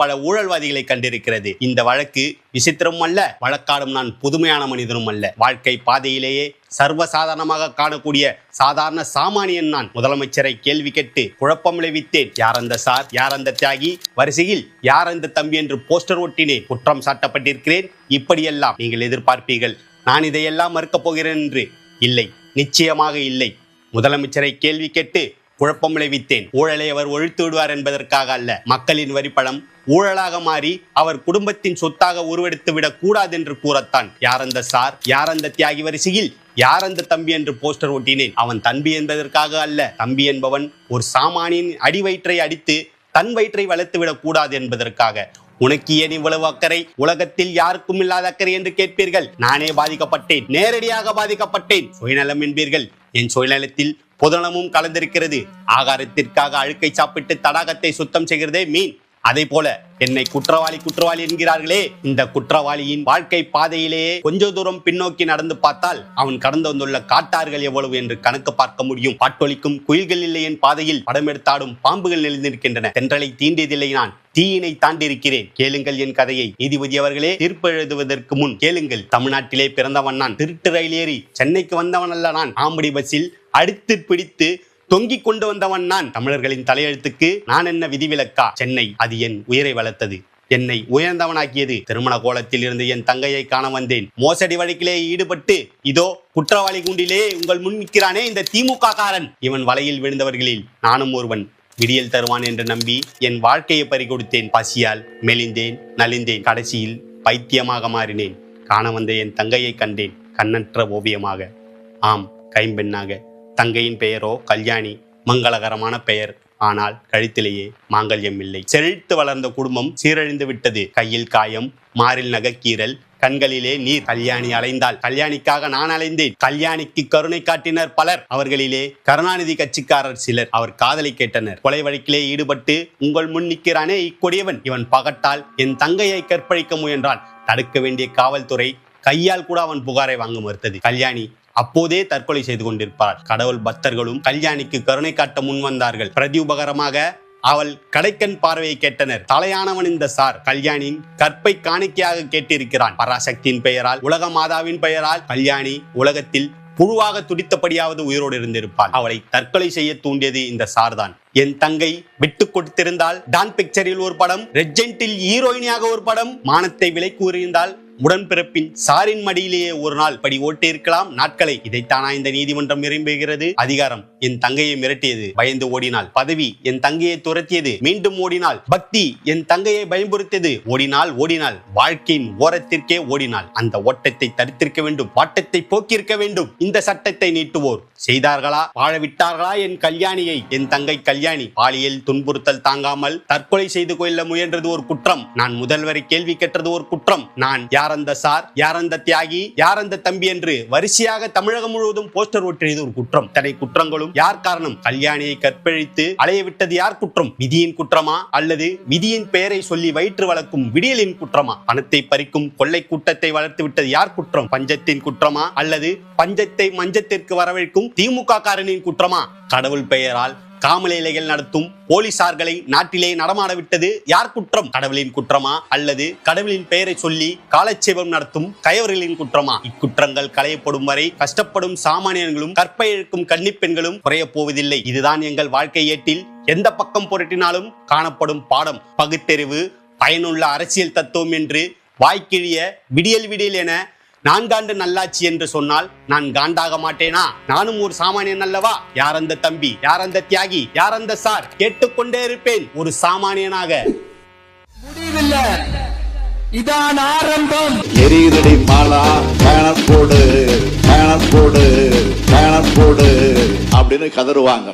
பல ஊழல்வாதிகளை கண்டிருக்கிறது. இந்த வழக்கு விசித்திரமும் அல்ல, வழக்காடும் நான் புதுமையான மனிதனும் அல்ல. வாழ்க்கை பாதையிலேயே சர்வசாதாரணமாக காணக்கூடிய சாதாரண சாமானியன் நான். முதலமைச்சரை கேள்வி கேட்டு குழப்பம் விளைவித்தேன். யார் அந்த சார், யார் அந்த தியாகி, வரிசையில் யார் அந்த தம்பி என்று போஸ்டர் ஒட்டினேன். குற்றம் சாட்டப்பட்டிருக்கிறேன். இப்படியெல்லாம் நீங்கள் எதிர்பார்ப்பீர்கள். நான் இதையெல்லாம் மறுக்கப் போகிறேன் என்று. இல்லை, நிச்சயமாக இல்லை. முதலமைச்சரை கேள்வி கேட்டு குழப்பம் விளைவித்தேன். ஊழலை அவர் ஒழித்து விடுவார் என்பதற்காக அல்ல. மக்களின் வரிப்பணம் ஊழலாக மாறி அவர் குடும்பத்தின் சொத்தாக உருவெடுத்து விடக் கூடாது என்று கூறத்தான் யார் அந்த சார், யார் அந்த தியாகி வரிசையில் யார் அந்த தம்பி என்று போஸ்டர் ஒட்டினேன். அவன் தம்பி என்பதற்காக அல்ல. தம்பி என்பவன் ஒரு சாமானியின் அடி வயிற்றை அடித்து தன் வயிற்றை வளர்த்து விடக் கூடாது என்பதற்காக. உனக்கு ஏன் இவ்வளவு அக்கறை? உலகத்தில் யாருக்கும் இல்லாத அக்கறை என்று கேட்பீர்கள். நானே பாதிக்கப்பட்டேன், நேரடியாக பாதிக்கப்பட்டேன். சுயநலம் என்பீர்கள். என் சுயநலத்தில் பொதுநலமும் கலந்திருக்கிறது. ஆகாரத்திற்காக அழுக்கை சாப்பிட்டு தடாகத்தை சுத்தம் செய்கிறதே மீன். அதே போல என்னை குற்றவாளி என்கிறார்களே, இந்த குற்றவாளியின் வாழ்க்கை பாதையிலேயே கொஞ்ச தூரம் பின்னோக்கி நடந்து பார்த்தால் அவன் கடந்து வந்துள்ள காட்டார்கள் எவ்வளவு என்று கணக்கு பார்க்க முடியும். பாட்டொலிக்கும் குயில்கள் இல்லை என் பாதையில், படம் எடுத்தாடும் பாம்புகள் எழுந்திருக்கின்றன. தென்றலை தீண்டியதில்லை நான், தீயினை தாண்டியிருக்கிறேன். கேளுங்கள் என் கதையை. நீதிபதி அவர்களே, தீர்ப்பு எழுதுவதற்கு முன் கேளுங்கள். தமிழ்நாட்டிலே பிறந்தவன் நான். திருட்டு ரயில் ஏறி சென்னைக்கு வந்தவன் அல்ல நான். ஆம்படி பஸ்ஸில் அடித்து பிடித்து தொங்கிக் கொண்டு வந்தவன் நான். தமிழர்களின் தலையெழுத்துக்கு நான் என்ன விதிவிலக்கா? சென்னை அது என் உயிரை வளர்த்தது, என்னை உயர்ந்தவனாக்கியது. திருமண கோலத்தில் இருந்து என் தங்கையை காண வந்தேன். மோசடி வழக்கிலே ஈடுபட்டு இதோ குற்றவாளி கூண்டிலே உங்கள் முன் நிற்கிறானே இந்த திமுக காரன். இவன் வலையில் விழுந்தவர்களில் நானும் ஒருவன். விடியல் தருவான் என்று நம்பி என் வாழ்க்கையை பறிகொடுத்தேன். பசியால் மெலிந்தேன், நலிந்தேன். கடைசியில் பைத்தியமாக மாறினேன். காண வந்த என் தங்கையை கண்டேன், கண்ணற்ற ஓவியமாக. ஆம், கைம்பெண்ணாக. தங்கையின் பெயரோ கல்யாணி. மங்களகரமான பெயர், ஆனால் கழுத்திலேயே மாங்கல்யம் இல்லை. செழித்து வளர்ந்த குடும்பம் சீரழிந்து விட்டது. கையில் காயம், மாரில் நகைக்கீரல், கண்களிலே நீர். கல்யாணி அலைந்தாள், கல்யாணிக்காக நான் அலைந்தேன். கல்யாணிக்கு கருணை காட்டினர் பலர். அவர்களிலே கருணாநிதி கட்சிக்காரர் சிலர். அவர் காதலை கேட்டனர். கொலை வழக்கிலே ஈடுபட்டு உங்கள் முன் நிற்கிறானே இக்கொடியவன். இவன் பகட்டால் என் தங்கையை கற்பழிக்க முயன்றான். தடுக்க வேண்டிய காவல்துறை கையால் கூட அவன் புகாரை வாங்க மறுத்தது. கல்யாணி அப்போதே தற்கொலை செய்து கொண்டிருப்பார். கடவுள் பக்தர்களும் கல்யாணிக்கு கருணை காட்ட முன் வந்தார்கள். பிரதி உபகாரமாக அவள் கடைக்கண் பார்வையை கேட்டனர். தலையானவன் இந்த சார். கல்யாணியின் கற்பை காணிக்கையாக கேட்டிருக்கிறான். பராசக்தியின் பெயரால், உலக மாதாவின் பெயரால் கல்யாணி உலகத்தில் புழுவாக துடித்தபடியாவது உயிரோடு இருந்திருப்பாள். அவளை தற்கொலை செய்ய தூண்டியது இந்த சார்தான். என் தங்கை விட்டு கொடுத்திருந்தால் டான் பிக்சரில் ஒரு படம், ரெஜென்டில் ஹீரோயினியாக ஒரு படம், மானத்தை விலை கூறியிருந்தால் உடன்பிறப்பின் சாரின் மடியிலேயே ஒரு நாள் படி ஓட்டி இருக்கலாம் நாட்களை. இதைத்தானா இந்த நீதிமன்றம் விரும்புகிறது? அதிகாரம் என் தங்கையை மிரட்டியது, பயந்து ஓடினாள். பதவி என் தங்கையை துரத்தியது, மீண்டும் ஓடினாள். பக்தி என் தங்கையை பயன்படுத்தியது, ஓடினாள். வாழ்க்கையின் ஓரத்திற்கே ஓடினாள். அந்த ஓட்டத்தை தடுத்திருக்க வேண்டும், வாட்டத்தை போக்கியிருக்க வேண்டும். இந்த சட்டத்தை நீட்டுவோர் செய்தார்களா, வாழ விட்டார்களா என் கல்யாணியை? என் தங்கை கல்யாணி பாலியல் துன்புறுத்தல் தாங்காமல் தற்கொலை செய்து கொள்ள முயன்றது ஒரு குற்றம். நான் முதல்வரை கேள்வி கேட்டது ஒரு குற்றம். நான் யார் அந்த சார், யார் அந்த தியாகி, யார் அந்த தம்பி என்று வரிசையாக தமிழகம் முழுவதும் போஸ்டர் ஒட்டியது ஒரு குற்றம். இத்தனை குற்றங்களும் யார் காரணம்? கல்யாணியை கற்பழித்து அலைய விட்டது யார் குற்றம்? விதியின் குற்றமா, அல்லது விதியின் பெயரை சொல்லி வயிற்று வளர்க்கும் விடியலின் குற்றமா? பணத்தை பறிக்கும் கொள்ளை கூட்டத்தை வளர்த்து விட்டது யார் குற்றம்? பஞ்சத்தின் குற்றமா, அல்லது பஞ்சத்தை மஞ்சத்திற்கு வரவழைக்கும் திமுக காரனின் குற்றமா? கடவுள் பெயரால் காமலேலைகள் நடத்தும் போலீசார்களை நாட்டிலே நடமாட விட்டது யார் குற்றம்? கடவுளின் குற்றமா, அல்லது கடவுளின் பெயரை சொல்லி காலட்சேபம் நடத்தும் கயவர்களின் குற்றமா? இக்குற்றங்கள் களையப்படும் வரை கஷ்டப்படும் சாமானியர்களும் கற்பை இழுக்கும் கன்னிப்பெண்களும் குறைய போவதில்லை. இதுதான் எங்கள் வாழ்க்கை ஏட்டில் எந்த பக்கம் புரட்டினாலும் காணப்படும் பாடம். பகுத்தறிவு, பயனுள்ள அரசியல் தத்துவம் என்று வாய்க்கிழிய விடியல் என நான்காண்டு நல்லாட்சி என்று சொன்னால் நான் காண்டாக மாட்டேனா? நானும் ஒரு சாமானியன் அல்லவா? யார் அந்த தம்பி, யார் அந்த தியாகி, யார் அந்த சார்? கேட்டுக்கொண்டே இருப்பேன் ஒரு சாமானியனாக. முடிவில்லை, இதான் ஆரம்பம். எரியுதடி மாலா, பேனர் போடு அப்படின்னு கதறுவாங்க.